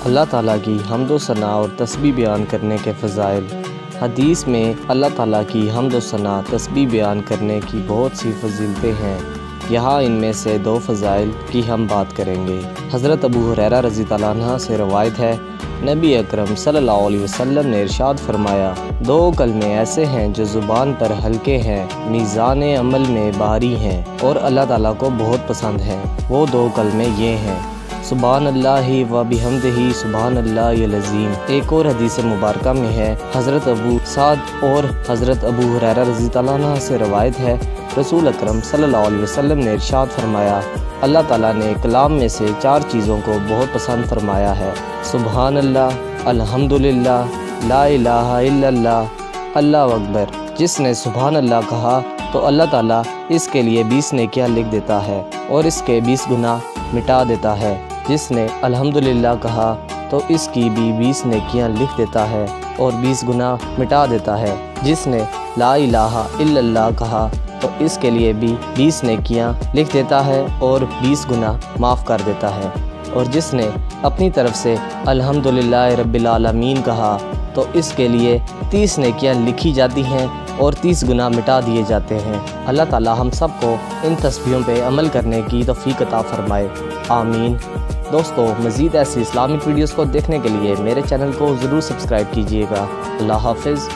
اللہ تعالیٰ کی حمد و ثنا اور تسبیح بیان کرنے کے فضائل۔ حدیث میں اللہ تعالیٰ کی حمد و ثنا تسبیح بیان کرنے کی بہت سی فضیلتیں ہیں۔ یہاں ان میں سے 2 فضائل کی ہم بات کریں گے۔ حضرت ابو ہریرہ رضی اللہ عنہ سے روایت ہے، نبی اکرم صلی اللہ علیہ وسلم نے ارشاد فرمایا، 2 کلمے ایسے ہیں جو زبان پر ہلکے ہیں، میزان عمل میں بھاری ہیں اور اللہ تعالیٰ کو بہت پسند ہیں۔ وہ 2 کلمے یہ ہیں، سبحان اللہ و بحمدہ سبحان اللہ العظیم۔ ایک اور حدیث مبارکہ میں ہے، حضرت ابو سعد اور حضرت ابو ہریرہ رضی اللہ عنہ سے روایت ہے، رسول اکرم صلی اللہ علیہ وسلم نے ارشاد فرمایا، اللہ تعالیٰ نے کلام میں سے 4 چیزوں کو بہت پسند فرمایا ہے، سبحان اللہ، الحمدللہ، لا الہ الا اللہ، اللہ اکبر۔ جس نے سبحان اللہ کہا تو اللہ تعالیٰ اس کے لیے 20 نیکیاں لکھ دیتا ہے اور اس کے 20 گناہ مٹا دیتا ہے۔ جس نے الحمدللہ کہا تو اس کی بھی 20 نیکیاں لکھ دیتا ہے اور 20 گناہ مٹا دیتا ہے۔ جس نے لا الہ الا اللہ کہا تو اس کے لیے بھی 20 نیکیاں لکھ دیتا ہے اور 20 گناہ معاف کر دیتا ہے۔ اور جس نے اپنی طرف سے الحمدللہ رب العالمین کہا تو اس کے لیے 30 نیکیاں لکھی جاتی ہیں اور 30 گناہ مٹا دیے جاتے ہیں۔ اللہ تعالیٰ ہم سب کو ان تسبیحوں پہ عمل کرنے کی توفیق عطا فرمائے، آمین۔ دوستو، مزید ایسی اسلامک ویڈیوز کو دیکھنے کے لیے میرے چینل کو ضرور سبسکرائب کیجیے گا۔ اللہ حافظ۔